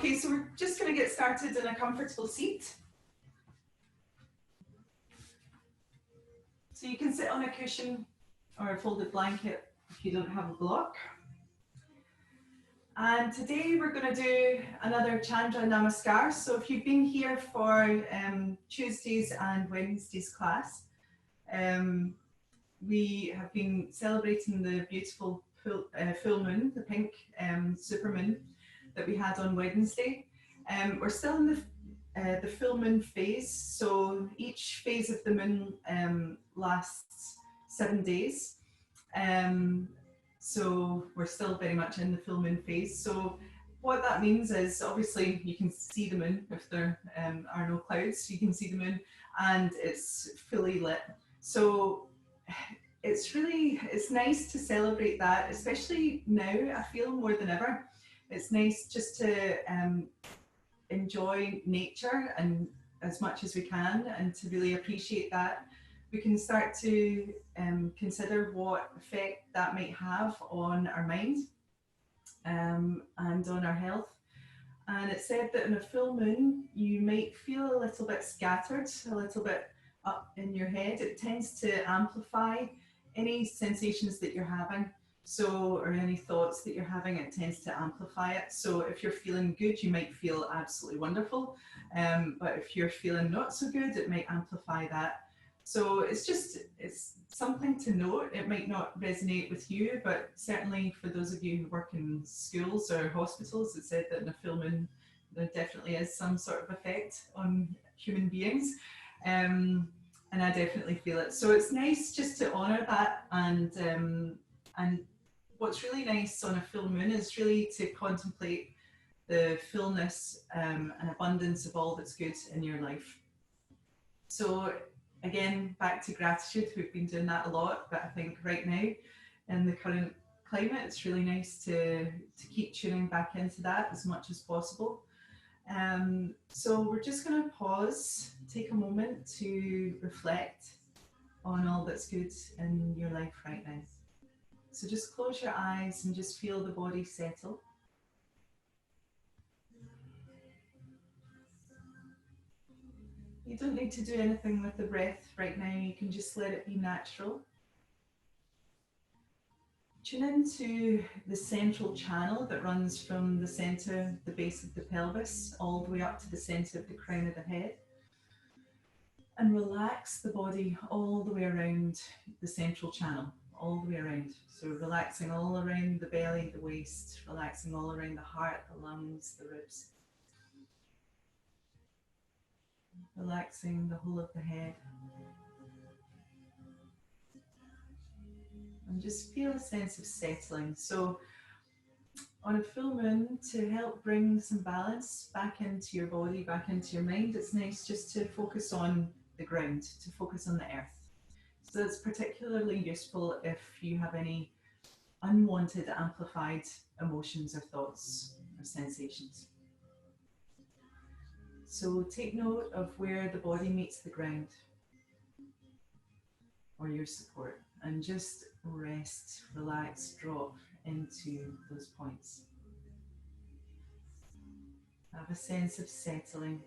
Okay, so we're just going to get started in a comfortable seat. So you can sit on a cushion or a folded blanket if you don't have a block. And today we're going to do another Chandra Namaskar. So if you've been here for Tuesdays and Wednesdays class, we have been celebrating the beautiful full moon, the pink supermoon that we had on Wednesday. We're still in the full moon phase, so each phase of the moon lasts 7 days. So we're still very much in the full moon phase. So what that means is, obviously you can see the moon if there are no clouds, you can see the moon and it's fully lit. So it's nice to celebrate that, especially now, I feel more than ever. It's nice just to enjoy nature and as much as we can, and to really appreciate that. We can start to consider what effect that might have on our mind and on our health. And it's said that in a full moon, you might feel a little bit scattered, a little bit up in your head. It tends to amplify any sensations that you're having. So, or any thoughts that you're having, it tends to amplify it. So if you're feeling good, you might feel absolutely wonderful. But if you're feeling not so good, it might amplify that. So it's something to note. It might not resonate with you, but certainly for those of you who work in schools or hospitals, it's said that in a full moon, there definitely is some sort of effect on human beings. And I definitely feel it. So it's nice just to honor that, and what's really nice on a full moon is really to contemplate the fullness and abundance of all that's good in your life. So again, back to gratitude. We've been doing that a lot, but I think right now in the current climate, it's really nice to keep tuning back into that as much as possible. So we're just going to pause, take a moment to reflect on all that's good in your life right now. So just close your eyes and just feel the body settle. You don't need to do anything with the breath right now. You can just let it be natural. Tune into the central channel that runs from the center, the base of the pelvis, all the way up to the center of the crown of the head. And relax the body all the way around the central channel, all the way around. So relaxing all around the belly, the waist, relaxing all around the heart, the lungs, the ribs. Relaxing the whole of the head. And just feel a sense of settling. So on a full moon, to help bring some balance back into your body, back into your mind, it's nice just to focus on the ground, to focus on the earth. So it's particularly useful if you have any unwanted, amplified emotions or thoughts or sensations. So take note of where the body meets the ground or your support, and just rest, relax, drop into those points. Have a sense of settling.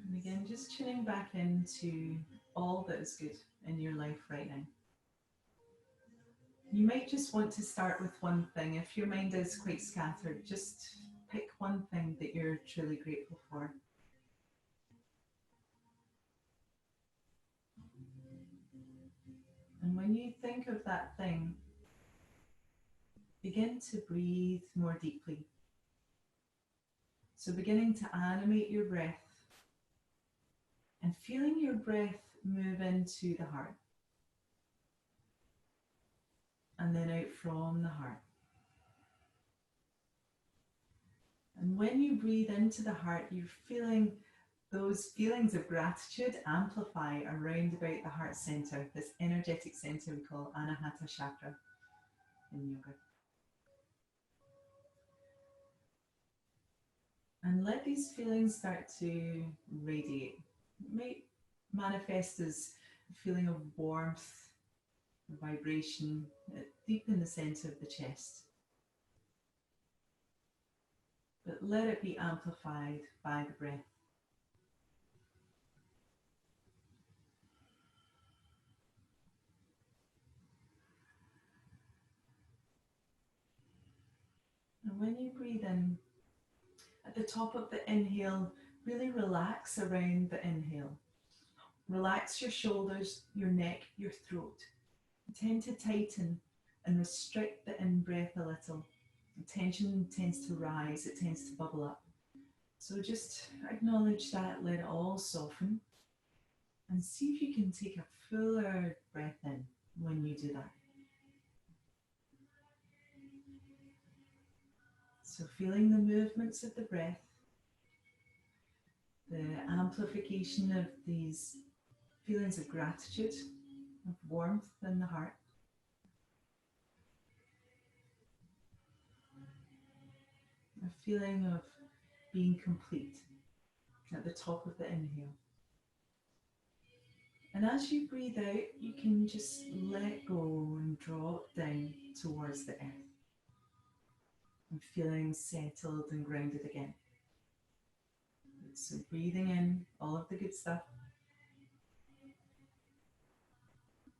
And again, just tuning back into all that is good in your life right now. You might just want to start with one thing. If your mind is quite scattered, just pick one thing that you're truly grateful for. And when you think of that thing, begin to breathe more deeply. So beginning to animate your breath and feeling your breath move into the heart. And then out from the heart. And when you breathe into the heart, you're feeling those feelings of gratitude amplify around about the heart center, this energetic center we call Anahata chakra in yoga. And let these feelings start to radiate. It might manifest as a feeling of warmth, vibration deep in the center of the chest. But let it be amplified by the breath. And when you breathe in, at the top of the inhale, really relax around the inhale. Relax your shoulders, your neck, your throat. Tend to tighten and restrict the in-breath a little. The tension tends to rise, it tends to bubble up. So just acknowledge that, let it all soften, and see if you can take a fuller breath in when you do that. So feeling the movements of the breath, the amplification of these feelings of gratitude, of warmth in the heart. A feeling of being complete at the top of the inhale. And as you breathe out, you can just let go and drop down towards the earth. And feeling settled and grounded again. So breathing in all of the good stuff.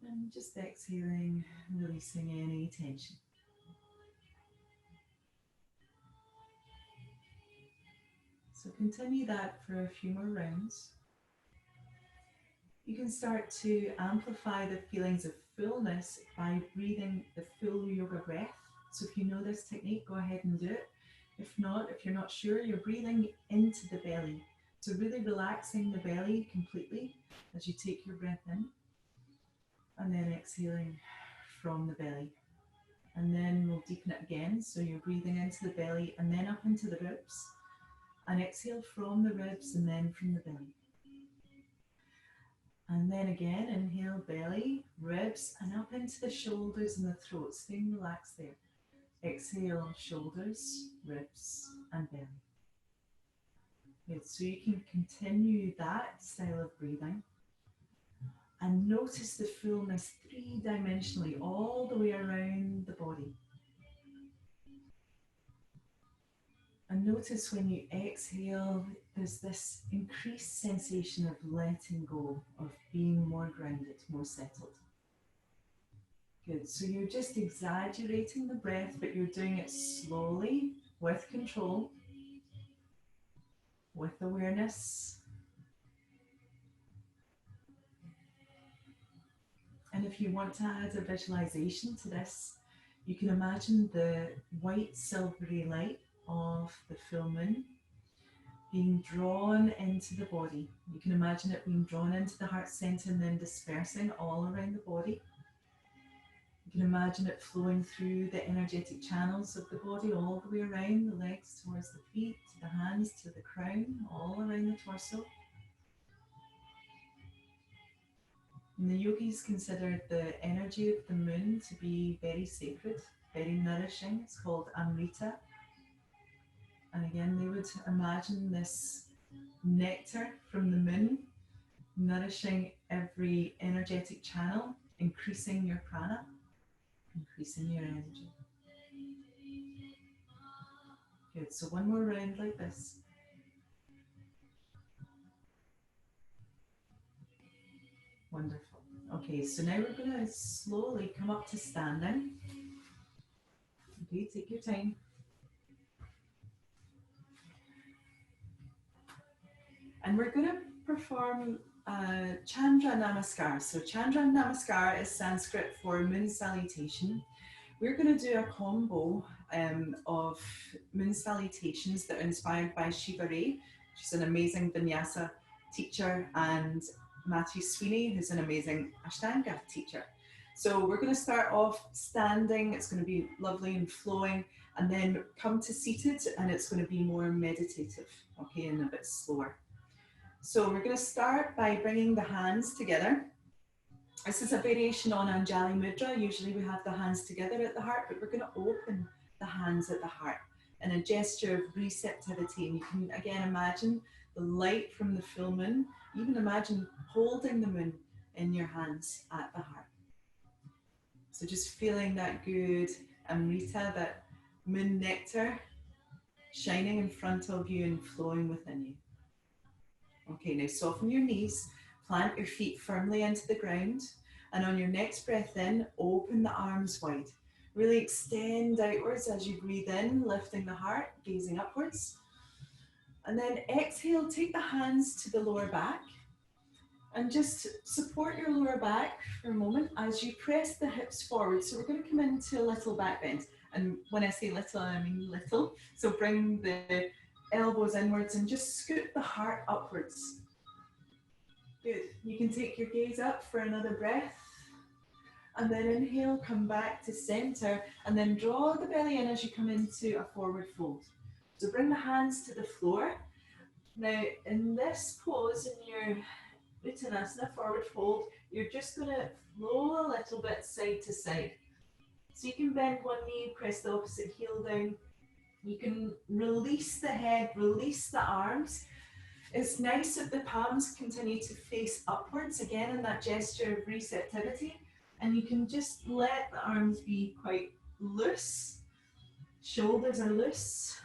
And just exhaling, releasing any tension. So continue that for a few more rounds. You can start to amplify the feelings of fullness by breathing the full yoga breath. So if you know this technique, go ahead and do it. If not, if you're not sure, you're breathing into the belly. So really relaxing the belly completely as you take your breath in. And then exhaling from the belly. And then we'll deepen it again. So you're breathing into the belly and then up into the ribs. And exhale from the ribs and then from the belly. And then again, inhale, belly, ribs, and up into the shoulders and the throat, staying relaxed there. Exhale, shoulders, ribs, and belly. Good, so you can continue that style of breathing. And notice the fullness three-dimensionally all the way around the body. And notice when you exhale, there's this increased sensation of letting go, of being more grounded, more settled. Good, so you're just exaggerating the breath, but you're doing it slowly, with control, with awareness. And if you want to add a visualization to this, you can imagine the white silvery light of the full moon being drawn into the body. You can imagine it being drawn into the heart center and then dispersing all around the body. You can imagine it flowing through the energetic channels of the body all the way around, the legs towards the feet, to the hands, to the crown, all around the torso. And the yogis consider the energy of the moon to be very sacred, very nourishing. It's called Amrita. And again, they would imagine this nectar from the moon nourishing every energetic channel, increasing your prana, increasing your energy. Good, so one more round like this. Wonderful. Okay, so now we're going to slowly come up to standing. Okay, take your time. And we're going to perform Chandra Namaskar. So Chandra Namaskar is Sanskrit for moon salutation. We're going to do a combo of moon salutations that are inspired by Shiva Ray. She's an amazing vinyasa teacher, and Matthew Sweeney, who's an amazing Ashtanga teacher. So we're going to start off standing. It's going to be lovely and flowing, and then come to seated, and it's going to be more meditative, okay, and a bit slower. So we're going to start by bringing the hands together. This is a variation on Anjali Mudra. Usually we have the hands together at the heart, but we're going to open the hands at the heart in a gesture of receptivity. And you can again imagine the light from the full moon. Even imagine holding the moon in your hands at the heart. So just feeling that good Amrita, that moon nectar shining in front of you and flowing within you. Okay, now soften your knees, plant your feet firmly into the ground, and on your next breath in, open the arms wide. Really extend outwards as you breathe in, lifting the heart, gazing upwards. And then exhale, take the hands to the lower back and just support your lower back for a moment as you press the hips forward. So we're going to come into a little back bend. And when I say little, I mean little. So bring the elbows inwards and just scoop the heart upwards. Good. You can take your gaze up for another breath. And then inhale, come back to center, and then draw the belly in as you come into a forward fold. So bring the hands to the floor. Now, in this pose, in your Uttanasana, forward fold, you're just going to flow a little bit side to side. So you can bend one knee, press the opposite heel down. You can release the head, release the arms. It's nice if the palms continue to face upwards, again in that gesture of receptivity. And you can just let the arms be quite loose. Shoulders are loose.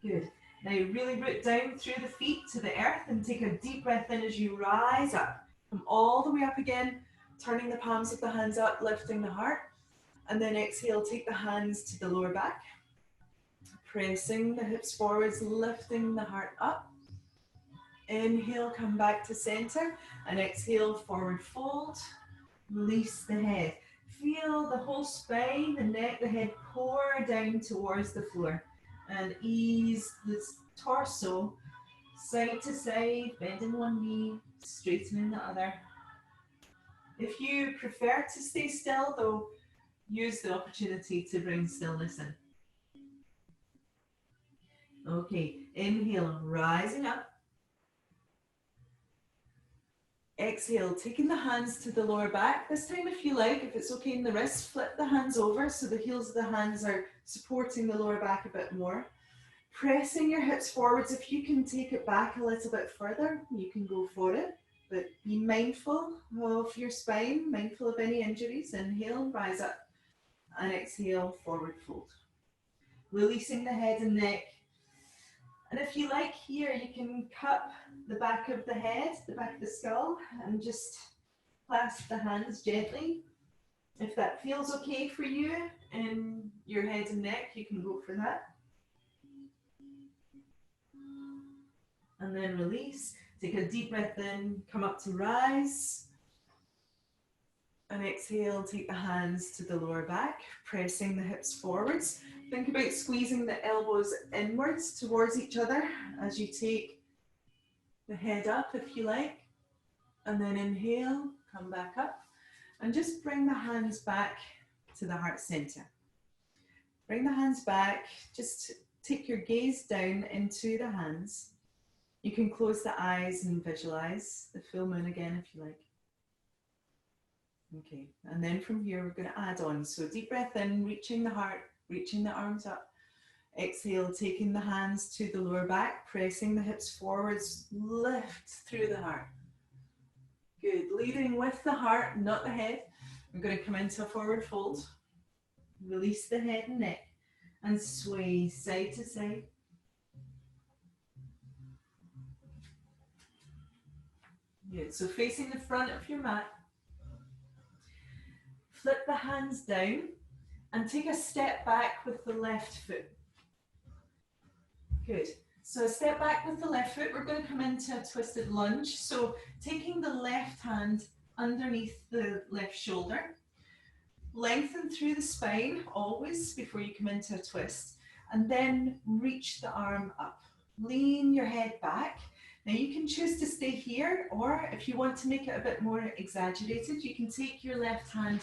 Good. Now really root down through the feet to the earth and take a deep breath in as you rise up. Come all the way up again, turning the palms of the hands up, lifting the heart. And then exhale, take the hands to the lower back. Pressing the hips forwards, lifting the heart up. Inhale, come back to center. And exhale, forward fold. Release the head. Feel the whole spine, the neck, the head pour down towards the floor. And ease the torso side to side, bending one knee, straightening the other. If you prefer to stay still though, use the opportunity to bring stillness in. Okay, inhale, rising up. Exhale, taking the hands to the lower back. This time, if you like, if it's okay in the wrists, flip the hands over so the heels of the hands are supporting the lower back a bit more. Pressing your hips forwards. If you can take it back a little bit further, you can go for it. But be mindful of your spine, mindful of any injuries. Inhale, rise up. And exhale, forward fold. Releasing the head and neck. And if you like here, you can cup the back of the head, the back of the skull, and just clasp the hands gently. If that feels okay for you in your head and neck, you can go for that. And then release. Take a deep breath in, come up to rise. And exhale, take the hands to the lower back, pressing the hips forwards. Think about squeezing the elbows inwards towards each other as you take the head up, if you like. And then inhale, come back up. And just bring the hands back to the heart center. Bring the hands back, just take your gaze down into the hands. You can close the eyes and visualize the full moon again, if you like. Okay, and then from here we're going to add on. So deep breath in, reaching the heart, reaching the arms up. Exhale, taking the hands to the lower back, pressing the hips forwards, lift through the heart. Good, leading with the heart, not the head. We're going to come into a forward fold. Release the head and neck and sway side to side. Good, so facing the front of your mat. Flip the hands down and take a step back with the left foot. Good. So a step back with the left foot. We're going to come into a twisted lunge. So taking the left hand underneath the left shoulder. Lengthen through the spine always before you come into a twist. And then reach the arm up. Lean your head back. Now you can choose to stay here, or if you want to make it a bit more exaggerated, you can take your left hand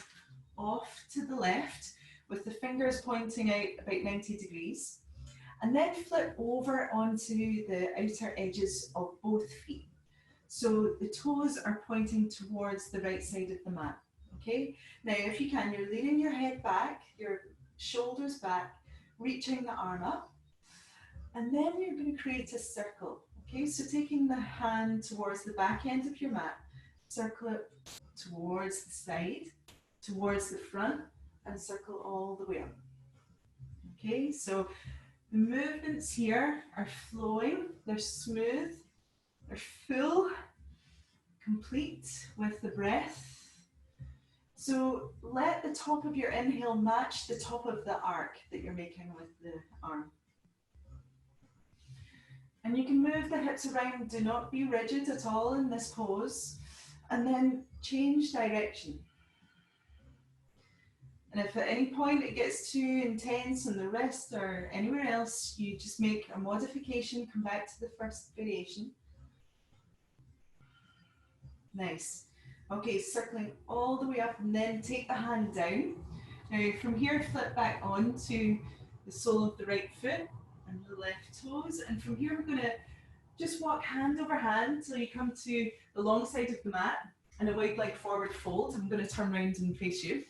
off to the left with the fingers pointing out about 90 degrees. And then flip over onto the outer edges of both feet. So the toes are pointing towards the right side of the mat, okay? Now, if you can, you're leaning your head back, your shoulders back, reaching the arm up, and then you're going to create a circle, okay? So taking the hand towards the back end of your mat Circle it towards the side, towards the front, and circle all the way up. Okay, so the movements here are flowing, they're smooth, they're full, complete with the breath. So let the top of your inhale match the top of the arc that you're making with the arm. And you can move the hips around, do not be rigid at all in this pose, and then change direction. And if at any point it gets too intense on the wrist or anywhere else, you just make a modification, come back to the first variation. Nice. Okay, circling all the way up and then take the hand down. Now from here, flip back on to the sole of the right foot and the left toes. And from here, we're going to just walk hand over hand till you come to the long side of the mat and a wide leg forward fold. I'm going to turn around and face you.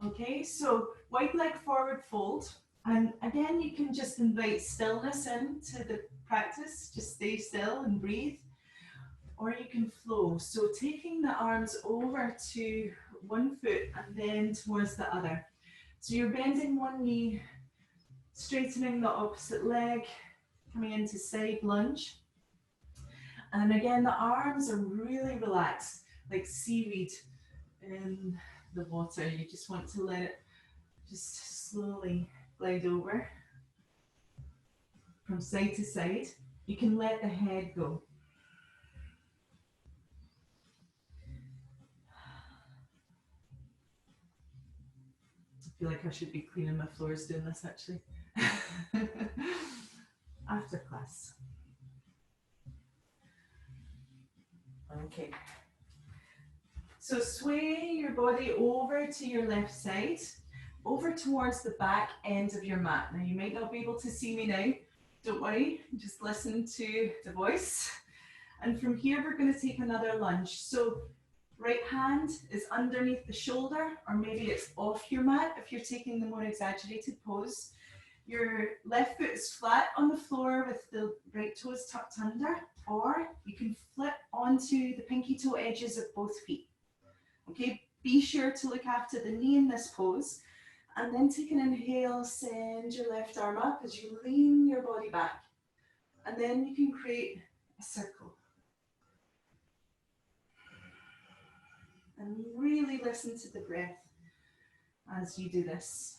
Okay, so wide leg forward fold. And again, you can just invite stillness into the practice. Just stay still and breathe. Or you can flow. So taking the arms over to one foot and then towards the other. So you're bending one knee, straightening the opposite leg, coming into side lunge. And again, the arms are really relaxed, like seaweed in the water. You just want to let it just slowly glide over from side to side. You can let the head go. I feel like I should be cleaning my floors doing this actually. After class. Okay. So sway your body over to your left side, over towards the back end of your mat. Now you might not be able to see me now. Don't worry, just listen to the voice. And from here we're going to take another lunge. So right hand is underneath the shoulder, or maybe it's off your mat if you're taking the more exaggerated pose. Your left foot is flat on the floor with the right toes tucked under, or you can flip onto the pinky toe edges of both feet. Okay, be sure to look after the knee in this pose, and then take an inhale, send your left arm up as you lean your body back, and then you can create a circle. And really listen to the breath as you do this.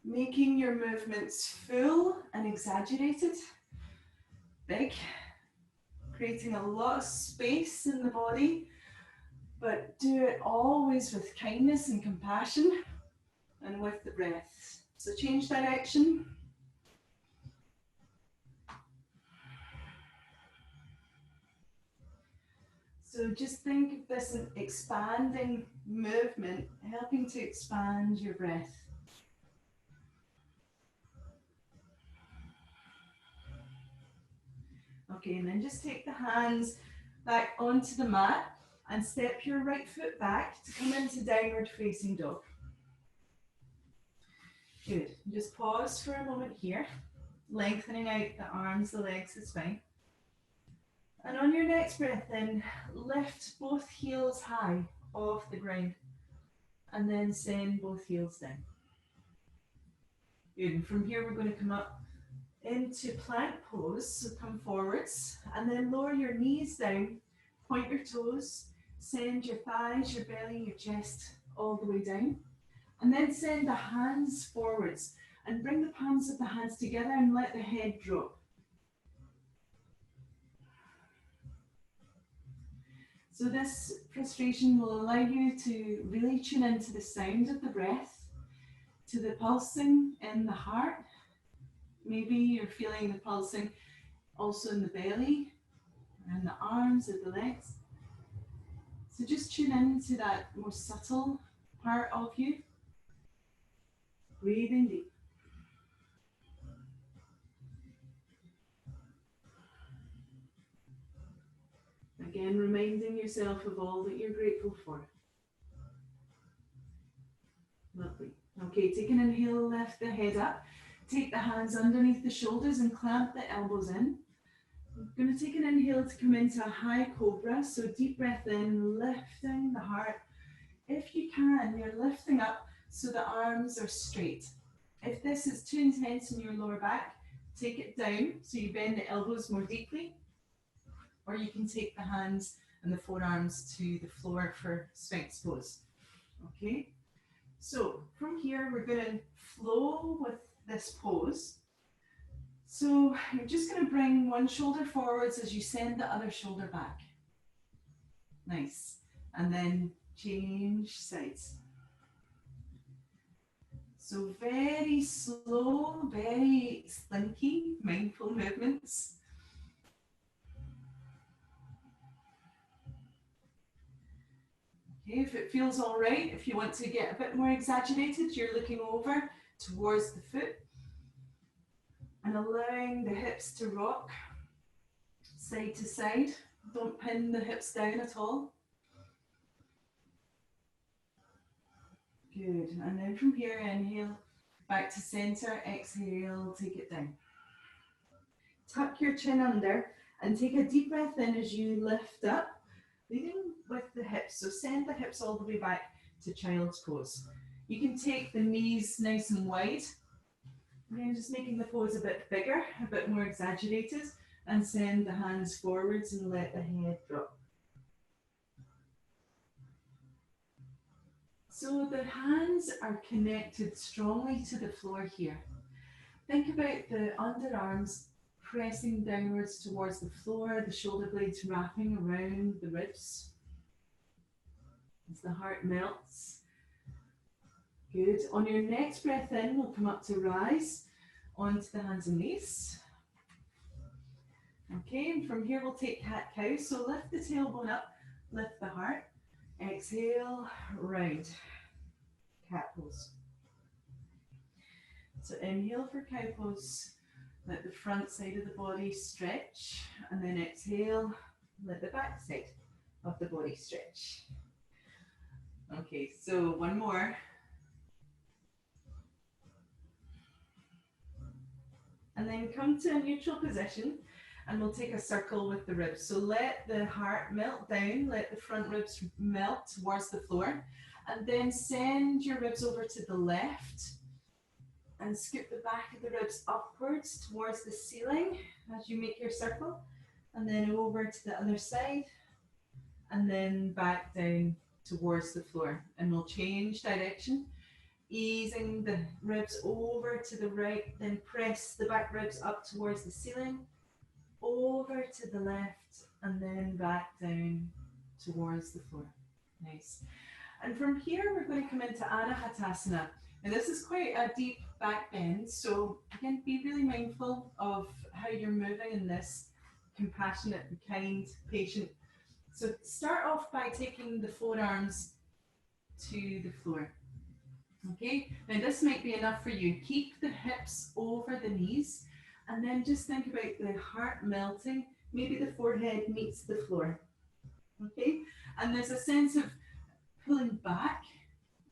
Making your movements full and exaggerated, big, creating a lot of space in the body, but do it always with kindness and compassion and with the breath. So change direction. So just think of this as expanding movement, helping to expand your breath. Okay, and then just take the hands back onto the mat and step your right foot back to come into downward facing dog. Good. Just pause for a moment here, lengthening out the arms, the legs, the spine. And on your next breath in, lift both heels high off the ground and then send both heels down. Good. And from here we're going to come up into plank pose, so come forwards and then lower your knees down, point your toes, send your thighs, your belly, your chest all the way down, and then send the hands forwards and bring the palms of the hands together and let the head drop. So this prostration will allow you to really tune into the sound of the breath, to the pulsing in the heart. Maybe you're feeling the pulsing also in the belly, and the arms or the legs. So just tune into that more subtle part of you. Breathing deep. Again, reminding yourself of all that you're grateful for. Lovely. Okay, take an inhale, lift the head up. Take the hands underneath the shoulders and clamp the elbows in. I'm going to take an inhale to come into a high cobra. So deep breath in, lifting the heart. If you can, you're lifting up so the arms are straight. If this is too intense in your lower back, take it down so you bend the elbows more deeply, or you can take the hands and the forearms to the floor for Sphinx pose. Okay, so from here we're going to flow with this pose. So you're just going to bring one shoulder forwards as you send the other shoulder back. Nice. And then change sides. So very slow, very slinky, mindful movements. Okay, if it feels all right, if you want to get a bit more exaggerated, you're looking over towards the foot and allowing the hips to rock side to side. Don't pin the hips down at all. Good. And then from here, inhale, back to center, exhale, take it down. Tuck your chin under and take a deep breath in as you lift up, leading with the hips. So send the hips all the way back to child's pose. You can take the knees nice and wide. Again, just making the pose a bit bigger, a bit more exaggerated, and send the hands forwards and let the head drop. So the hands are connected strongly to the floor here. Think about the underarms pressing downwards towards the floor, the shoulder blades wrapping around the ribs as the heart melts. Good. On your next breath in, we'll come up to rise onto the hands and knees. Okay, and from here we'll take cat-cow. So lift the tailbone up, lift the heart. Exhale, round. Cat pose. So inhale for cow pose. Let the front side of the body stretch. And then exhale, let the back side of the body stretch. Okay, so one more. And then come to a neutral position and we'll take a circle with the ribs. So let the heart melt down, let the front ribs melt towards the floor, and then send your ribs over to the left and scoop the back of the ribs upwards towards the ceiling as you make your circle, and then over to the other side, and then back down towards the floor. And we'll change direction. Easing the ribs over to the right, then press the back ribs up towards the ceiling, over to the left, and then back down towards the floor. Nice. And from here, we're going to come into Anahatasana. Now this is quite a deep back bend, so again, be really mindful of how you're moving in this, compassionate and kind, patient. So start off by taking the forearms to the floor. Okay, now this might be enough for you. Keep the hips over the knees and then just think about the heart melting. Maybe the forehead meets the floor. Okay, and there's a sense of pulling back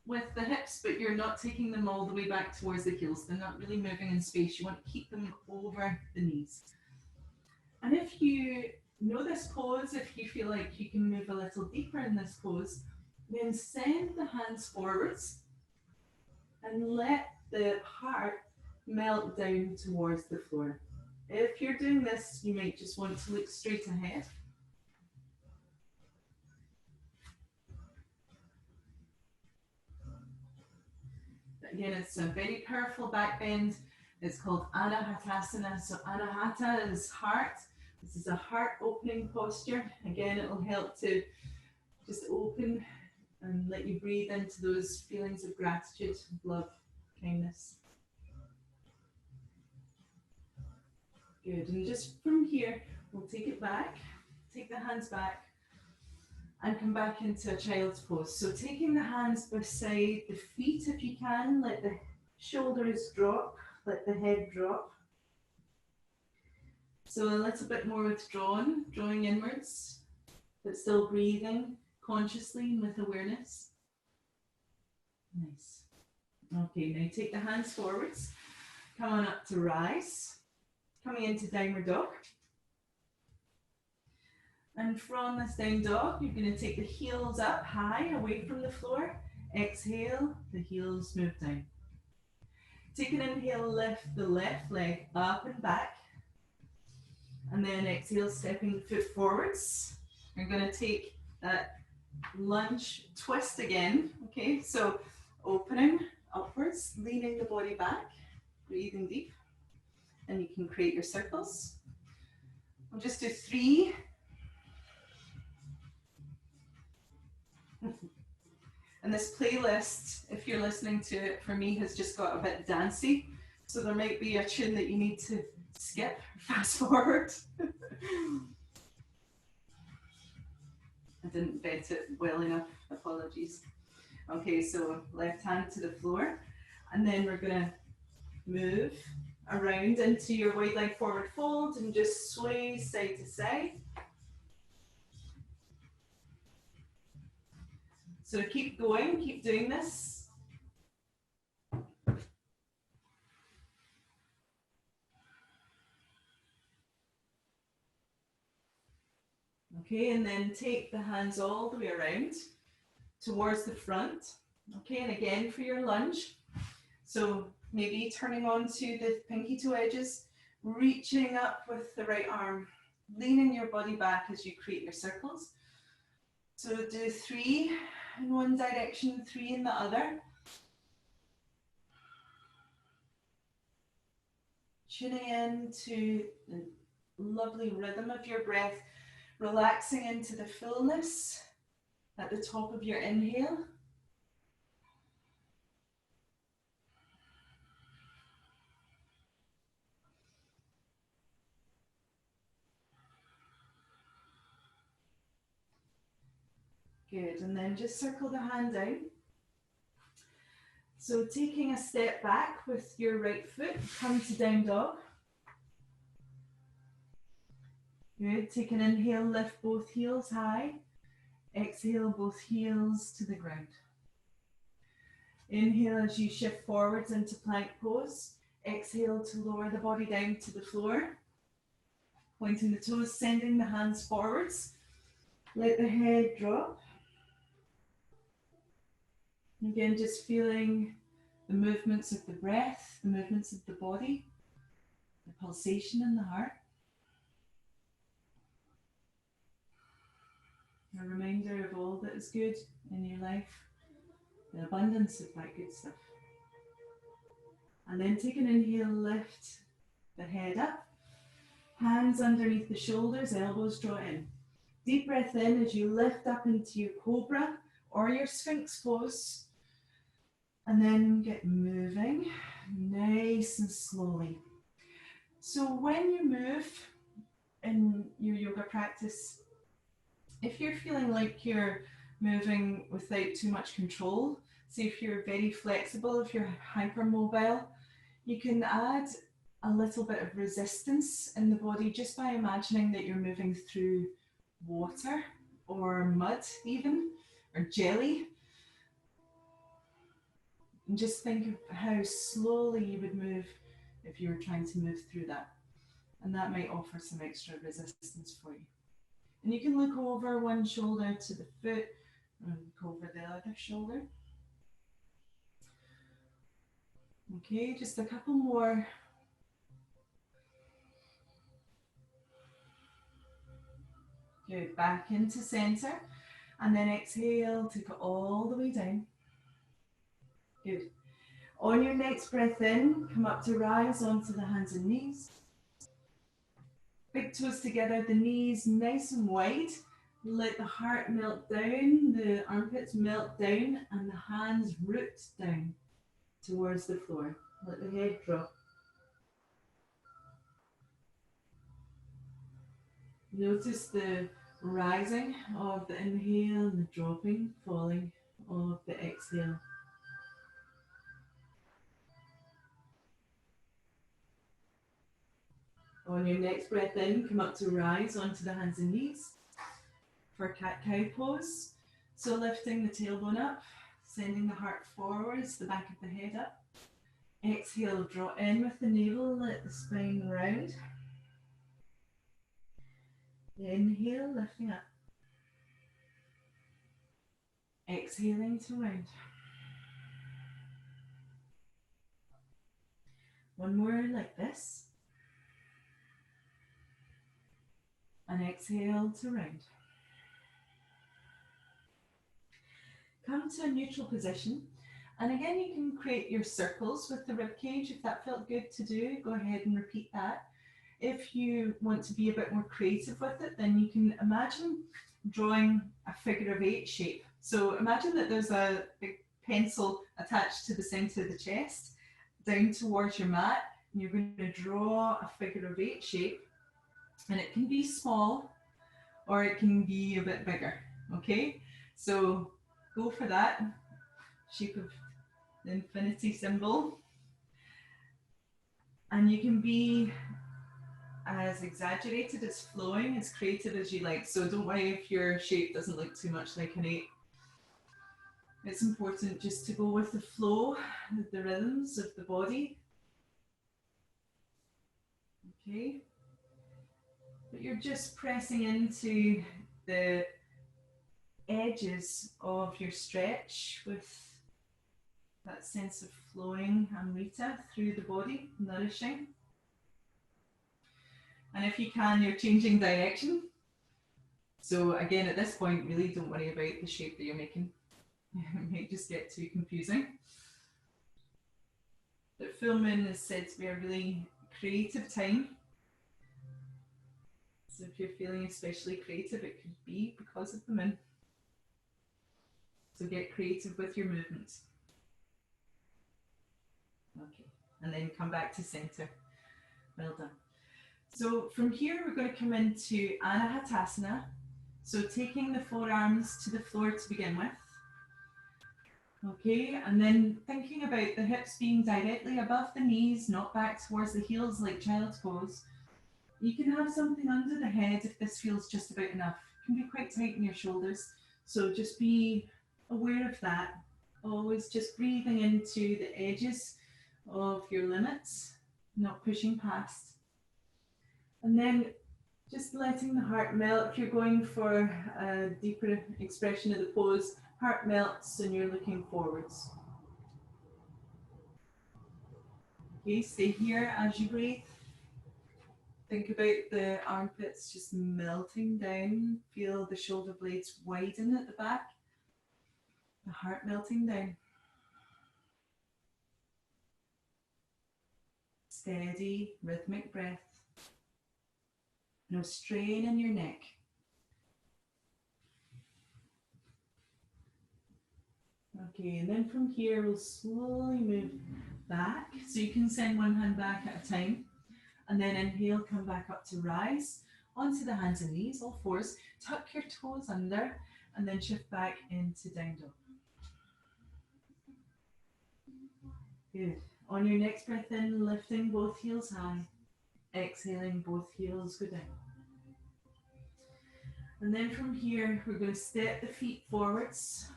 with the hips, but you're not taking them all the way back towards the heels. They're not really moving in space. You want to keep them over the knees. And if you know this pose, if you feel like you can move a little deeper in this pose, then send the hands forwards and let the heart melt down towards the floor. If you're doing this, you might just want to look straight ahead. But again, it's a very powerful back bend. It's called Anahatasana. So Anahata is heart. This is a heart opening posture. Again, it will help to just open and let you breathe into those feelings of gratitude, love, kindness. Good, and just from here, we'll take it back, take the hands back, and come back into a child's pose. So taking the hands beside the feet if you can, let the shoulders drop, let the head drop. So a little bit more withdrawn, drawing inwards, but still breathing consciously and with awareness. Nice. Okay, now take the hands forwards. Come on up to rise. Coming into downward dog. And from this down dog, you're going to take the heels up high, away from the floor. Exhale, the heels move down. Take an inhale, lift the left leg up and back. And then exhale, stepping the foot forwards. You're going to take that lunge twist again. Okay, so opening upwards, leaning the body back, breathing deep. And you can create your circles. We'll just do 3. And this playlist, if you're listening to it, for me, has just got a bit dancey. So there might be a tune that you need to skip, fast forward. I didn't vet it well enough, apologies. Okay, so left hand to the floor. And then we're gonna move around into your wide leg forward fold and just sway side to side. So keep going, keep doing this. Okay, and then take the hands all the way around towards the front. Okay, and again for your lunge. So maybe turning onto the pinky toe edges, reaching up with the right arm, leaning your body back as you create your circles. So do 3 in one direction, 3 in the other. Tuning in to the lovely rhythm of your breath, relaxing into the fullness at the top of your inhale. Good, and then just circle the hand down. So taking a step back with your right foot, come to down dog. Good, take an inhale, lift both heels high. Exhale, both heels to the ground. Inhale as you shift forwards into plank pose. Exhale to lower the body down to the floor. Pointing the toes, sending the hands forwards. Let the head drop. Again, just feeling the movements of the breath, the movements of the body, the pulsation in the heart. A reminder of all that is good in your life, the abundance of that good stuff. And then take an inhale, lift the head up, hands underneath the shoulders, elbows draw in. Deep breath in as you lift up into your cobra or your sphinx pose. And then get moving nice and slowly. So when you move in your yoga practice, if you're feeling like you're moving without too much control, say if you're very flexible, if you're hypermobile, you can add a little bit of resistance in the body just by imagining that you're moving through water or mud even, or jelly. And just think of how slowly you would move if you were trying to move through that. And that might offer some extra resistance for you. And you can look over one shoulder to the foot and look over the other shoulder. Okay, just a couple more. Good, back into center. And then exhale, take it all the way down. Good. On your next breath in, come up to rise onto the hands and knees. Big toes together, the knees nice and wide. Let the heart melt down, the armpits melt down, and the hands root down towards the floor. Let the head drop. Notice the rising of the inhale and the dropping, falling of the exhale. On your next breath in, come up to rise onto the hands and knees for cat-cow pose. So lifting the tailbone up, sending the heart forwards, the back of the head up. Exhale, draw in with the navel, let the spine round. Inhale, lifting up. Exhaling to round. One more like this. And exhale to round. Come to a neutral position. And again, you can create your circles with the rib cage. If that felt good to do, go ahead and repeat that. If you want to be a bit more creative with it, then you can imagine drawing a figure of 8 shape. So imagine that there's a big pencil attached to the center of the chest, down towards your mat, and you're going to draw a figure of 8 shape. And it can be small or it can be a bit bigger, okay? So go for that shape of the infinity symbol. And you can be as exaggerated, as flowing, as creative as you like. So don't worry if your shape doesn't look too much like an 8. It's important just to go with the flow, with the rhythms of the body. Okay. But you're just pressing into the edges of your stretch with that sense of flowing Amrita through the body, nourishing. And if you can, you're changing direction. So again, at this point, really don't worry about the shape that you're making. It might just get too confusing. But full moon is said to be a really creative time. So if you're feeling especially creative, it could be because of the moon. So get creative with your movements. Okay, and then come back to center. Well done. So from here, we're going to come into Anahatasana. So taking the forearms to the floor to begin with. Okay, and then thinking about the hips being directly above the knees, not back towards the heels like child's pose. You can have something under the head if this feels just about enough. It can be quite tight in your shoulders, so just be aware of that. Always just breathing into the edges of your limits, not pushing past. And then just letting the heart melt. If you're going for a deeper expression of the pose, heart melts and you're looking forwards. Okay, stay here as you breathe. Think about the armpits just melting down. Feel the shoulder blades widen at the back. The heart melting down. Steady, rhythmic breath. No strain in your neck. Okay, and then from here we'll slowly move back. So you can send one hand back at a time. And then inhale, come back up to rise. Onto the hands and knees, all fours. Tuck your toes under and then shift back into down dog. Good. On your next breath in, lifting both heels high. Exhaling, both heels go down. And then from here, we're going to step the feet forwards.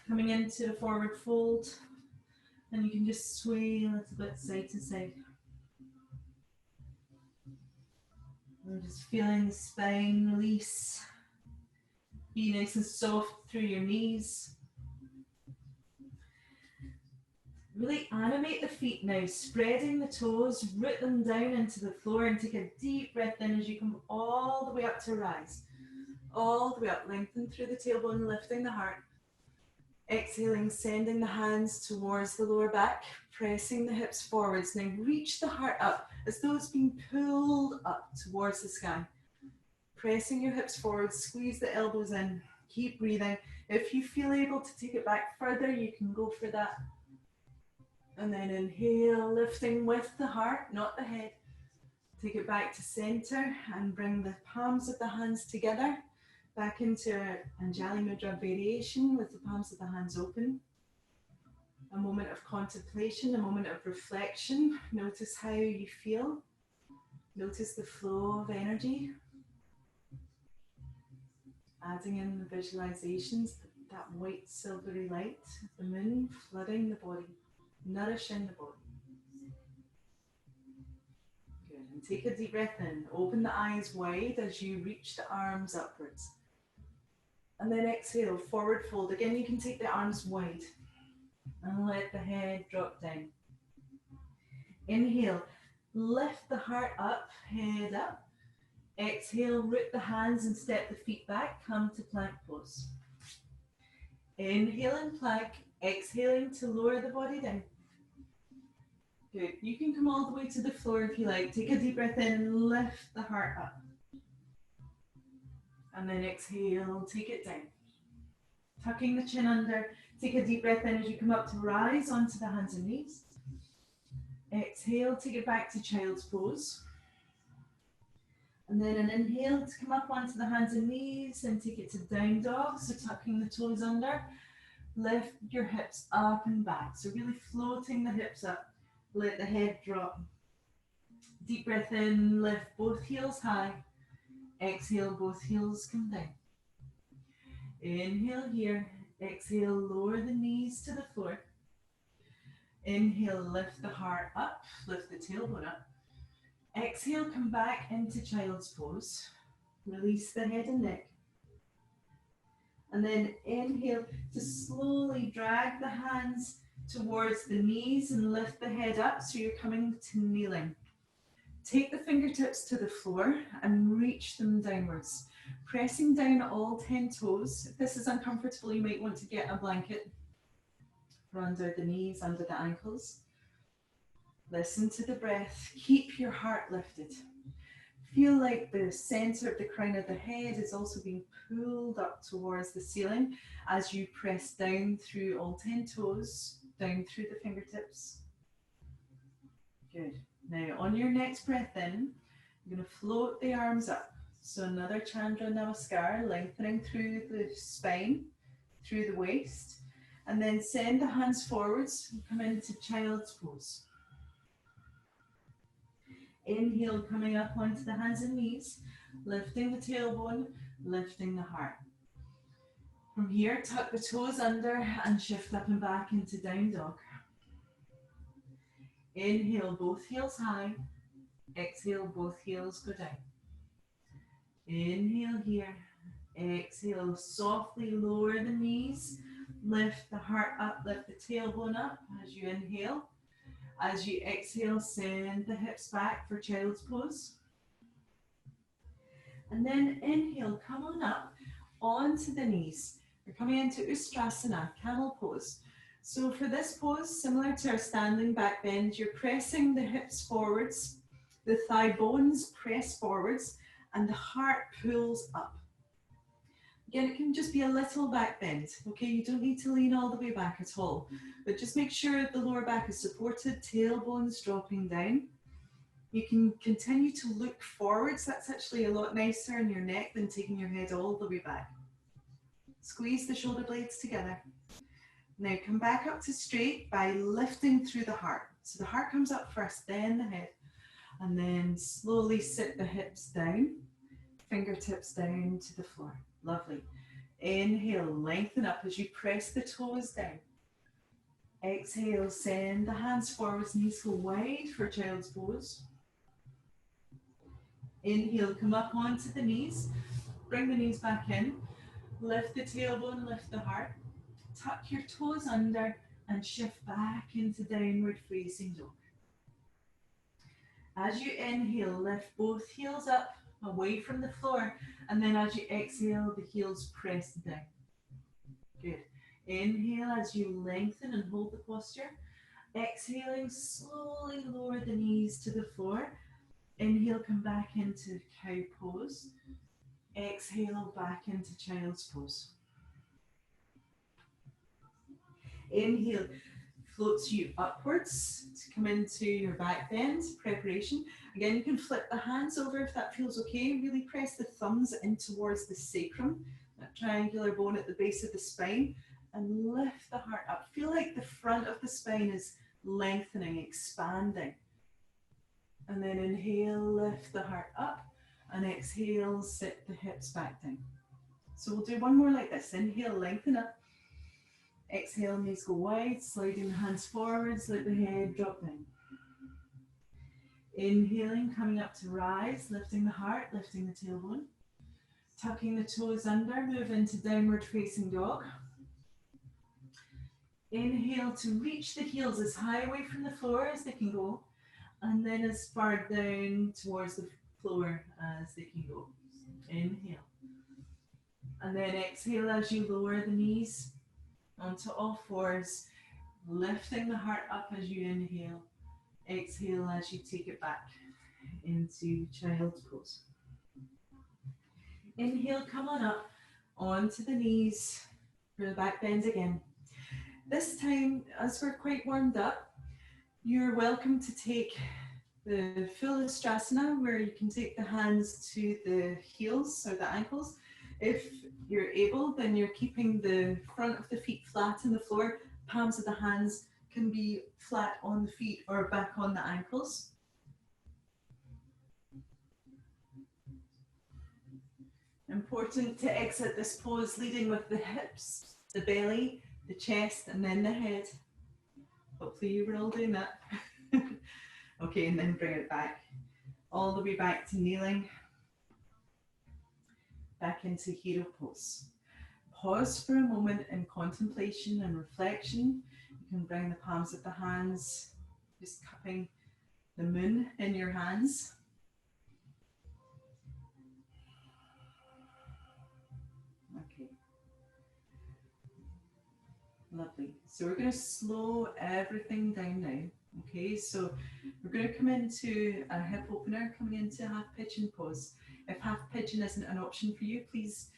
Coming into a forward fold. And you can just sway a little bit side to side. And just feeling the spine release. Be nice and soft through your knees. Really animate the feet now, spreading the toes, root them down into the floor and take a deep breath in as you come all the way up to rise. All the way up, lengthen through the tailbone, lifting the heart. Exhaling, sending the hands towards the lower back, pressing the hips forwards. Now reach the heart up as though it's being pulled up towards the sky. Pressing your hips forward, squeeze the elbows in, keep breathing. If you feel able to take it back further, you can go for that. And then inhale, lifting with the heart, not the head. Take it back to center and bring the palms of the hands together. Back into Anjali Mudra variation with the palms of the hands open. A moment of contemplation, a moment of reflection. Notice how you feel. Notice the flow of energy. Adding in the visualizations, that white silvery light, the moon flooding the body, nourishing the body. Good. And take a deep breath in. Open the eyes wide as you reach the arms upwards. And then exhale, forward fold. Again, you can take the arms wide and let the head drop down. Inhale, lift the heart up, head up. Exhale, root the hands and step the feet back. Come to plank pose. Inhale in plank, exhaling to lower the body down. Good. You can come all the way to the floor if you like. Take a deep breath in and lift the heart up. And then exhale, take it down. Tucking the chin under. Take a deep breath in as you come up to rise onto the hands and knees. Exhale, take it back to child's pose. And then an inhale to come up onto the hands and knees and take it to down dog. So tucking the toes under. Lift your hips up and back. So really floating the hips up. Let the head drop. Deep breath in, lift both heels high. Exhale, both heels come down. Inhale here. Exhale, lower the knees to the floor. Inhale, lift the heart up. Lift the tailbone up. Exhale, come back into child's pose. Release the head and neck. And then inhale to slowly drag the hands towards the knees and lift the head up so you're coming to kneeling. Take the fingertips to the floor and reach them downwards, pressing down all 10 toes. If this is uncomfortable, you might want to get a blanket for under the knees, under the ankles. Listen to the breath. Keep your heart lifted. Feel like the center of the crown of the head is also being pulled up towards the ceiling as you press down through all 10 toes, down through the fingertips. Good. Now on your next breath in, you're going to float the arms up. So another Chandra Namaskar, lengthening through the spine, through the waist, and then send the hands forwards and come into child's pose. Inhale, coming up onto the hands and knees, lifting the tailbone, lifting the heart. From here, tuck the toes under and shift up and back into down dog. Inhale, both heels high. Exhale, both heels go down. Inhale here. Exhale, softly lower the knees. Lift the heart up, lift the tailbone up as you inhale. As you exhale, send the hips back for child's pose. And then inhale, come on up onto the knees. We're coming into Ustrasana, camel pose. So for this pose, similar to our standing back bend, you're pressing the hips forwards, the thigh bones press forwards, and the heart pulls up. Again, it can just be a little back bend, okay? You don't need to lean all the way back at all, but just make sure the lower back is supported, tailbones dropping down. You can continue to look forwards. That's actually a lot nicer on your neck than taking your head all the way back. Squeeze the shoulder blades together. Now come back up to straight by lifting through the heart. So the heart comes up first, then the head, and then slowly sit the hips down, fingertips down to the floor. Lovely. Inhale, lengthen up as you press the toes down. Exhale, send the hands forwards, knees go wide for child's pose. Inhale, come up onto the knees. Bring the knees back in. Lift the tailbone, lift the heart. Tuck your toes under and shift back into downward facing dog. As you inhale, lift both heels up, away from the floor, and then as you exhale, the heels press down. Good. Inhale as you lengthen and hold the posture. Exhaling, slowly lower the knees to the floor. Inhale, come back into cow pose. Exhale, back into child's pose. Inhale floats you upwards to come into your back bend preparation. Again, you can flip the hands over if that feels okay. Really press the thumbs in towards the sacrum, that triangular bone at the base of the spine, and lift the heart up. Feel like the front of the spine is lengthening, expanding. And then inhale, lift the heart up, and exhale, sit the hips back down. So we'll do one more like this. Inhale, lengthen up. Exhale, knees go wide, sliding the hands forwards, let the head drop down. Inhaling, coming up to rise, lifting the heart, lifting the tailbone. Tucking the toes under, move into downward facing dog. Inhale to reach the heels as high away from the floor as they can go, and then as far down towards the floor as they can go. Inhale. And then exhale as you lower the knees onto all fours, lifting the heart up as you inhale. Exhale as you take it back into child's pose. Inhale, come on up onto the knees for the back bend again. This time, as we're quite warmed up, you're welcome to take the full Ustrasana, where you can take the hands to the heels or the ankles. If you're able, then you're keeping the front of the feet flat on the floor. Palms of the hands can be flat on the feet or back on the ankles. Important to exit this pose leading with the hips, the belly, the chest, and then the head. Hopefully you were all doing that. Okay, and then bring it back. All the way back to kneeling. Back into hero pose. Pause for a moment in contemplation and reflection. You can bring the palms of the hands, just cupping the moon in your hands. Okay. Lovely. So we're going to slow everything down now. Okay, so we're going to come into a hip opener, coming into half pigeon pose. If half pigeon isn't an option for you, please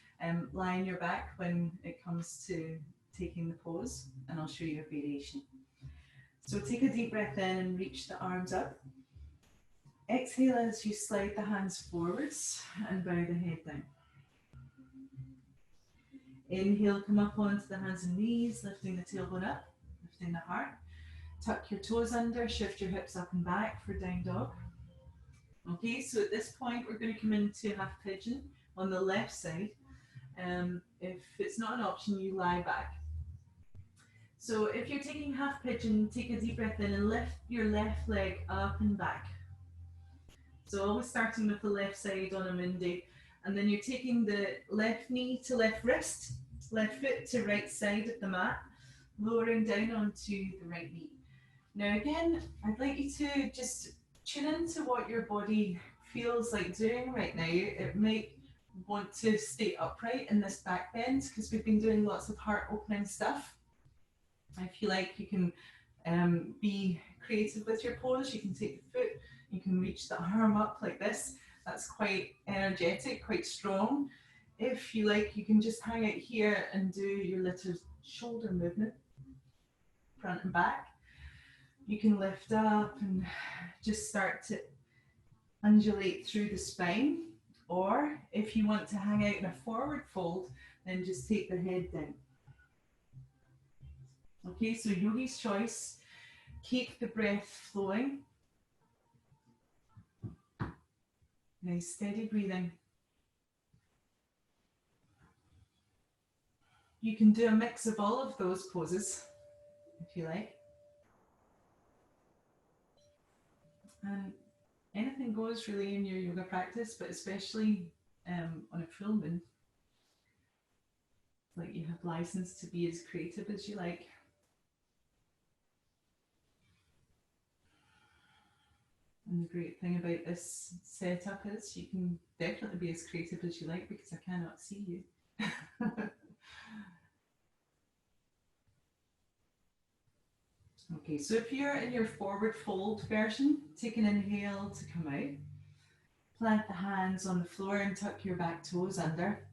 lie on your back when it comes to taking the pose, and I'll show you a variation. So take a deep breath in and reach the arms up. Exhale as you slide the hands forwards and bow the head down. Inhale, come up onto the hands and knees, lifting the tailbone up, lifting the heart. Tuck your toes under, shift your hips up and back for down dog. Okay, so at this point, we're going to come into half pigeon on the left side. If it's not an option, you lie back. So if you're taking half pigeon, take a deep breath in and lift your left leg up and back. So always starting with the left side on a Monday, and then you're taking the left knee to left wrist, left foot to right side of the mat, lowering down onto the right knee. Now again, I'd like you to just tune into what your body feels like doing right now. It might want to stay upright in this back bend because we've been doing lots of heart opening stuff. If you like, you can be creative with your pose. You can take the foot, you can reach the arm up like this. That's quite energetic, quite strong. If you like, you can just hang out here and do your little shoulder movement, front and back. You can lift up and just start to undulate through the spine. Or if you want to hang out in a forward fold, then just take the head down. Okay, so yogi's choice. Keep the breath flowing. Nice steady breathing. You can do a mix of all of those poses if you like. And anything goes really in your yoga practice, but especially on a full moon. Like you have license to be as creative as you like. And the great thing about this setup is you can definitely be as creative as you like because I cannot see you. Okay, so if you're in your forward fold version, take an inhale to come out. Plant the hands on the floor and tuck your back toes under.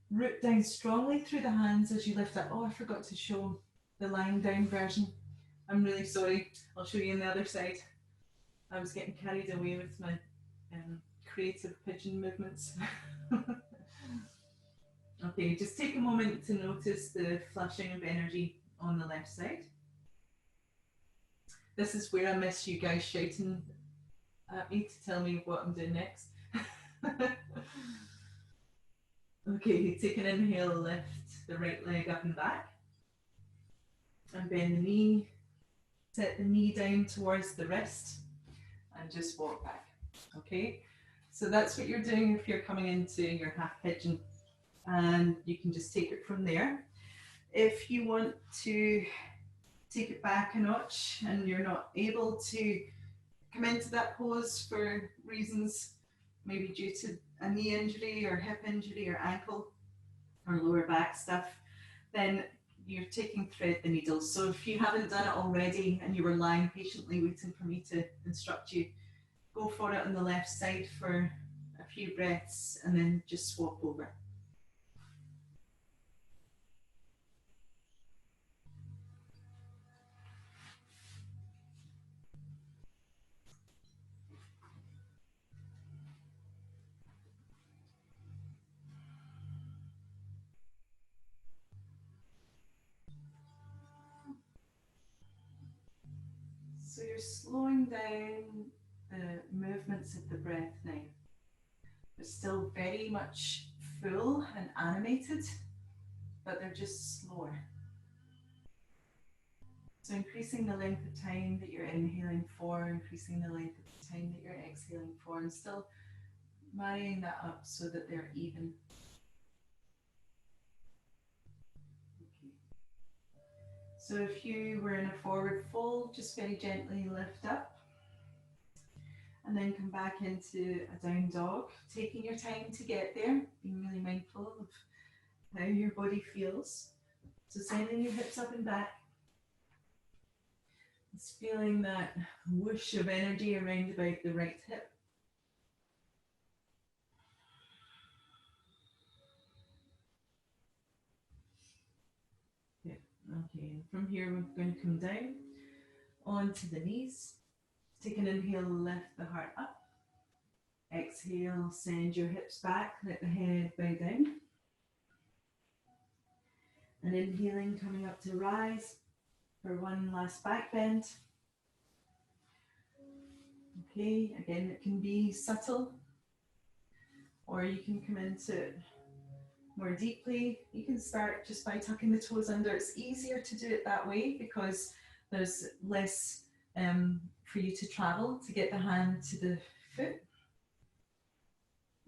Root down strongly through the hands as you lift up. Oh, I forgot to show the lying down version. I'm really sorry. I'll show you on the other side. I was getting carried away with my creative pigeon movements. Okay, just take a moment to notice the flushing of energy on the left side. This is where I miss you guys shouting at me to tell me what I'm doing next. Okay, take an inhale, lift the right leg up and back. And bend the knee, set the knee down towards the wrist. and just walk back. Okay, so that's what you're doing if you're coming into your half pigeon, and you can just take it from there. If you want to take it back a notch and you're not able to come into that pose for reasons maybe due to a knee injury or hip injury or ankle or lower back stuff, then you're taking thread the needles. So if you haven't done it already and you were lying patiently waiting for me to instruct you, go for it on the left side for a few breaths and then just swap over. So you're slowing down the movements of the breath now. They're still very much full and animated, but they're just slower. So increasing the length of time that you're inhaling for, increasing the length of time that you're exhaling for, and still marrying that up so that they're even. Okay. So if you were in a forward fold, just very gently lift up and then come back into a down dog, taking your time to get there, being really mindful of how your body feels. So sending your hips up and back. It's feeling that whoosh of energy around about the right hip. Yeah. Okay, and from here we're going to come down onto the knees. Take an inhale, lift the heart up. Exhale, send your hips back, let the head bow down. And inhaling, coming up to rise for one last back bend. Okay, again, it can be subtle, or you can come into it more deeply. You can start just by tucking the toes under. It's easier to do it that way because there's less for you to travel to get the hand to the foot.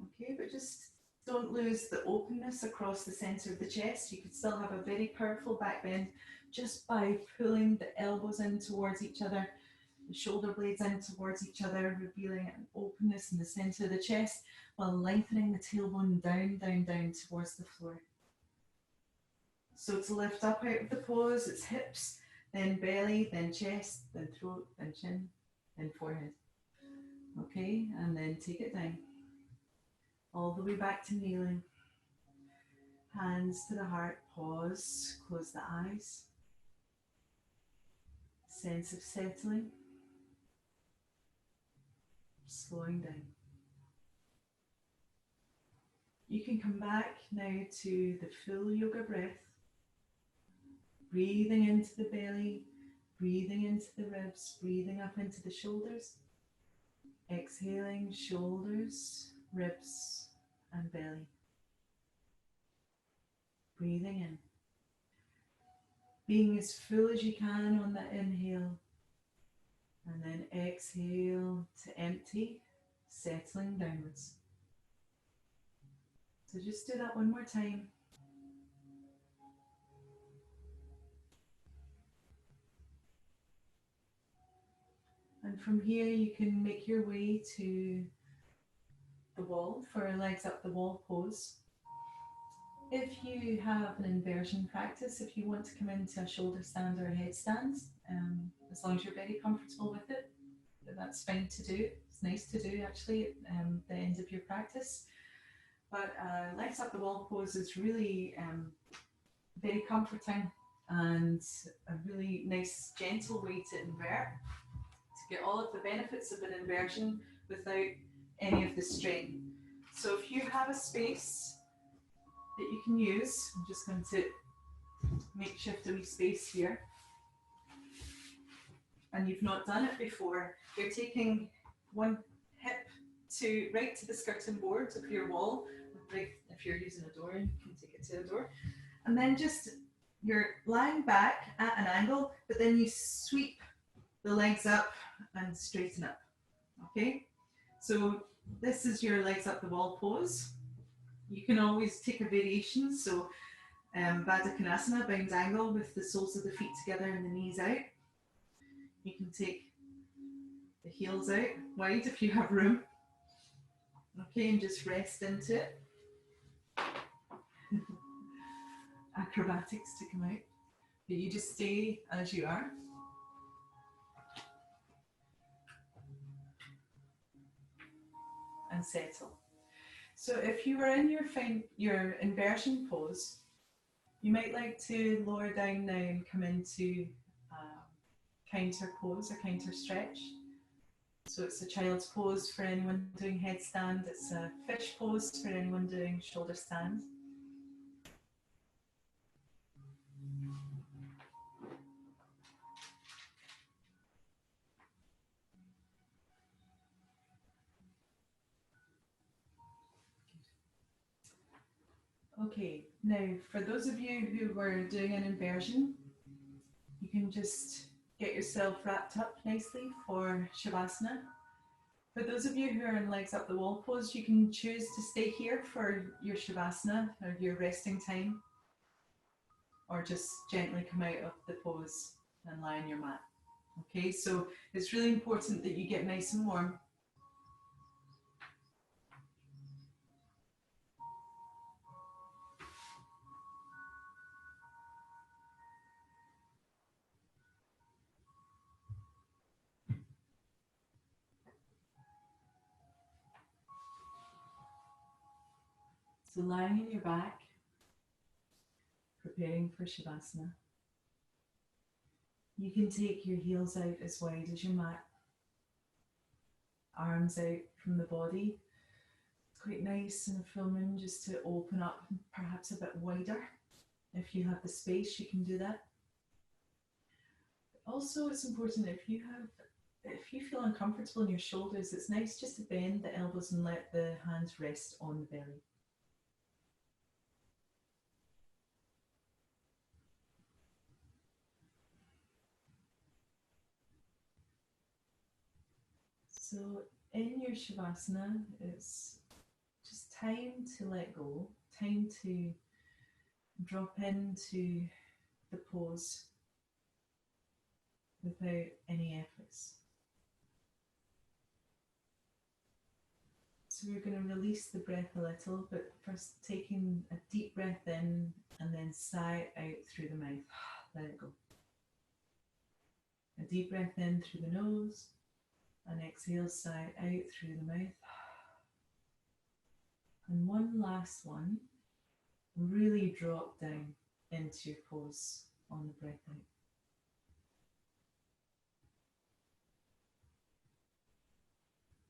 Okay, but just don't lose the openness across the center of the chest. You could still have a very powerful back bend just by pulling the elbows in towards each other, the shoulder blades in towards each other, revealing an openness in the center of the chest while lengthening the tailbone down, down, down towards the floor. So to lift up out of the pose, it's hips, then belly, then chest, then throat, then chin, then forehead. Okay, and then take it down. All the way back to kneeling. Hands to the heart, pause, close the eyes. Sense of settling. Slowing down. You can come back now to the full yoga breath. Breathing into the belly, breathing into the ribs, breathing up into the shoulders. Exhaling, shoulders, ribs, and belly. Breathing in. Being as full as you can on that inhale. And then exhale to empty, settling downwards. So just do that one more time. And from here you can make your way to the wall for a legs up the wall pose. If you have an inversion practice, if you want to come into a shoulder stand or a headstand, as long as you're very comfortable with it, that's fine to do. It's nice to do actually at the end of your practice. But legs up the wall pose is really very comforting and a really nice gentle way to invert, to get all of the benefits of an inversion without any of the strain. So if you have a space that you can use, I'm just going to makeshift a wee space here, and you've not done it before, you're taking one hip to right to the skirting board of your wall. Right, if you're using a door, you can take it to a door, and then just you're lying back at an angle, but then you sweep the legs up and straighten up. Okay, so this is your legs up the wall pose. You can always take a variation. So Baddha Konasana, bound angle with the soles of the feet together and the knees out. You can take the heels out wide if you have room. Okay, and just rest into it. Acrobatics to come out. But you just stay as you are. And settle. So if you were in your inversion pose, you might like to lower down now and come into counter pose, a counter stretch. So it's a child's pose for anyone doing headstand. It's a fish pose for anyone doing shoulder stand. Okay, now for those of you who were doing an inversion, you can just get yourself wrapped up nicely for Shavasana. For those of you who are in legs up the wall pose, you can choose to stay here for your Shavasana or your resting time, or just gently come out of the pose and lie on your mat. Okay, so it's really important that you get nice and warm. So lying on your back, preparing for Shavasana. You can take your heels out as wide as your mat, arms out from the body. It's quite nice in a full moon just to open up perhaps a bit wider. If you have the space, you can do that. Also, it's important if you feel uncomfortable in your shoulders, it's nice just to bend the elbows and let the hands rest on the belly. So in your Shavasana, it's just time to let go, time to drop into the pose without any efforts. So we're going to release the breath a little, but first taking a deep breath in and then sigh out through the mouth. Let it go. A deep breath in through the nose, and exhale, sigh out through the mouth. And one last one. Really drop down into your pose on the breath out.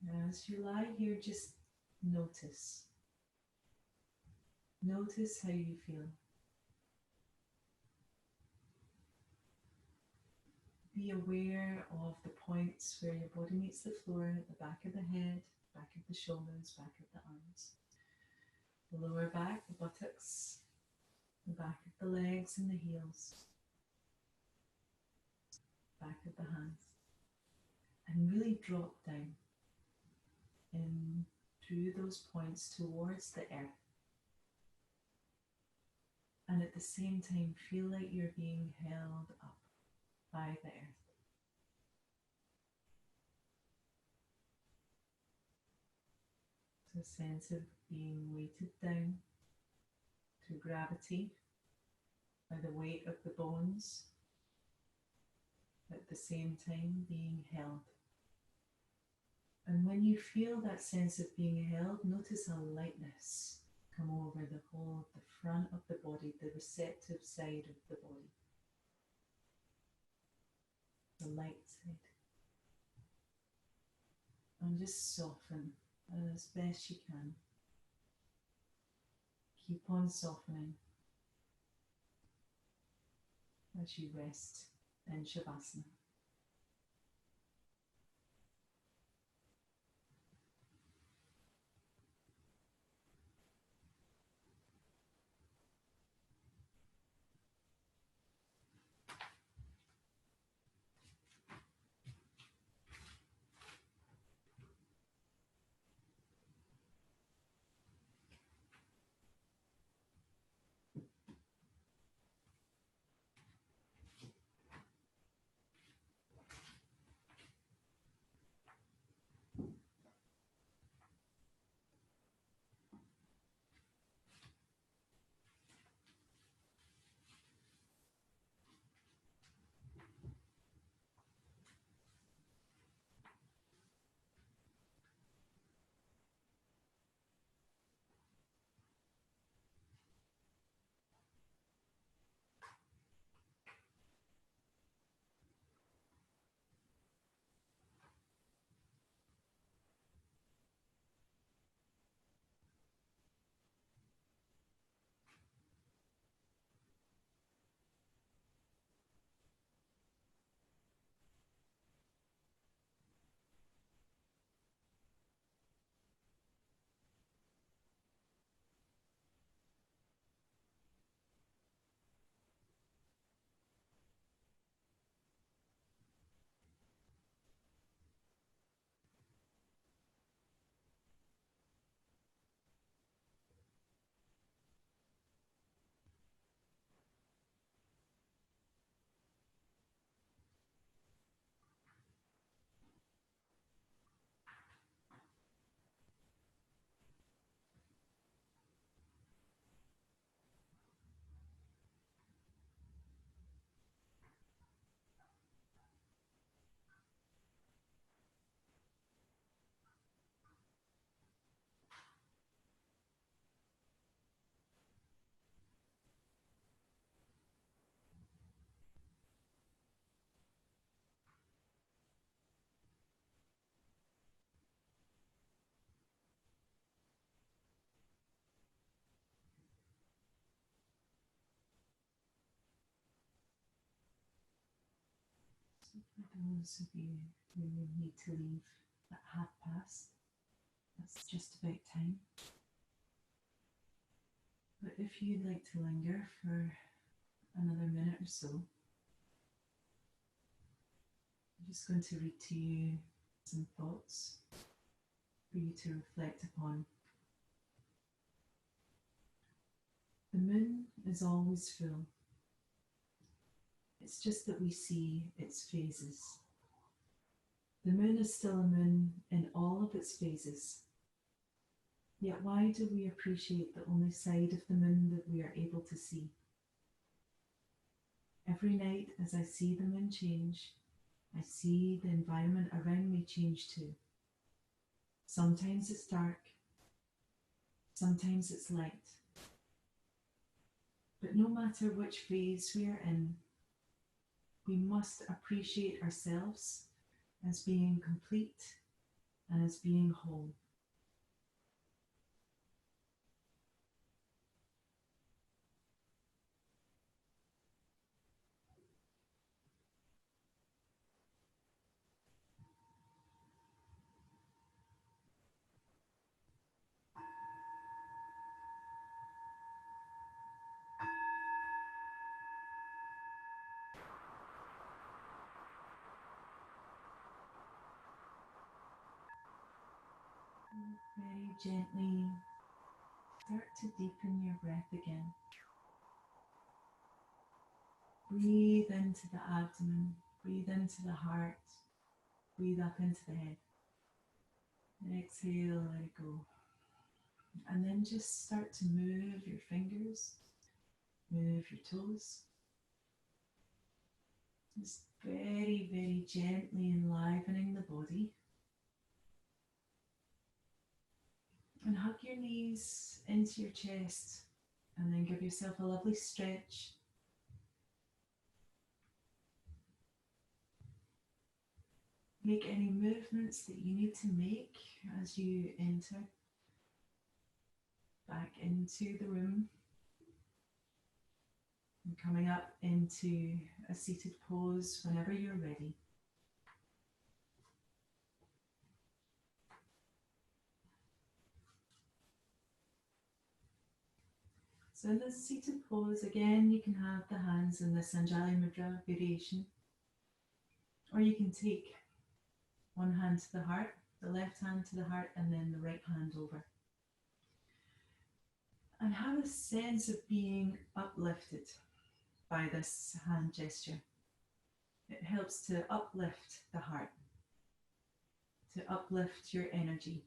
Now, as you lie here, just notice. Notice how you feel. Be aware of the points where your body meets the floor, at the back of the head, back of the shoulders, back of the arms. The lower back, the buttocks, the back of the legs and the heels, back of the hands. And really drop down in through those points towards the earth. And at the same time, feel like you're being held up by the earth. So a sense of being weighted down through gravity by the weight of the bones, at the same time being held. And when you feel that sense of being held, notice a lightness come over the whole, the front of the body, the receptive side of the body. The light side. And just soften as best you can. Keep on softening as you rest in Shavasana. For those of you who need to leave at past, that's just about time. But if you'd like to linger for another minute or so, I'm just going to read to you some thoughts for you to reflect upon. The moon is always full. It's just that we see its phases. The moon is still a moon in all of its phases. Yet why do we appreciate the only side of the moon that we are able to see? Every night as I see the moon change, I see the environment around me change too. Sometimes it's dark, sometimes it's light. But no matter which phase we are in, we must appreciate ourselves as being complete and as being whole. Very gently start to deepen your breath again. Breathe into the abdomen, breathe into the heart, breathe up into the head. Exhale, let it go. And then just start to move your fingers, move your toes. Just very, very gently enlivening the body. And hug your knees into your chest and then give yourself a lovely stretch. Make any movements that you need to make as you enter back into the room. And coming up into a seated pose whenever you're ready. So in this seated pose, again, you can have the hands in the Sanjali Mudra variation, or you can take one hand to the heart, the left hand to the heart, and then the right hand over. And have a sense of being uplifted by this hand gesture. It helps to uplift the heart, to uplift your energy.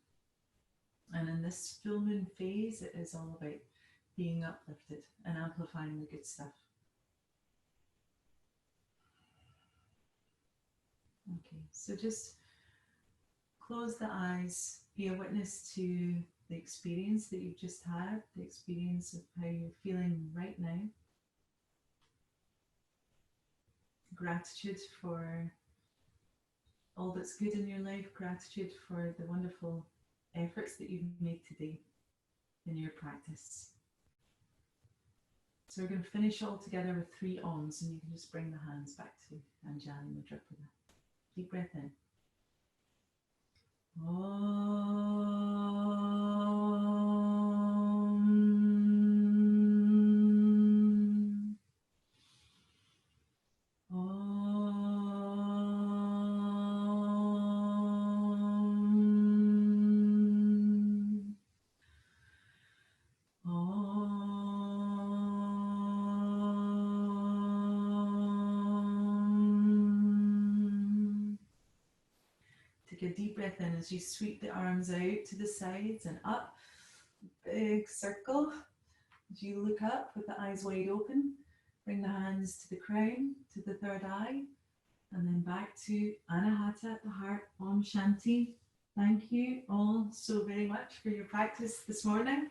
And in this full moon phase, it is all about being uplifted and amplifying the good stuff. Okay, so just close the eyes, be a witness to the experience that you've just had, the experience of how you're feeling right now. Gratitude for all that's good in your life, gratitude for the wonderful efforts that you've made today in your practice. So we're going to finish all together with 3 Oms, and you can just bring the hands back to Anjali Mudra for that. Deep breath in. Om. Om. Om. Take a deep breath in as you sweep the arms out to the sides and up. Big circle. As you look up with the eyes wide open, bring the hands to the crown, to the third eye, and then back to Anahata at the heart. Om Shanti. Thank you all so very much for your practice this morning.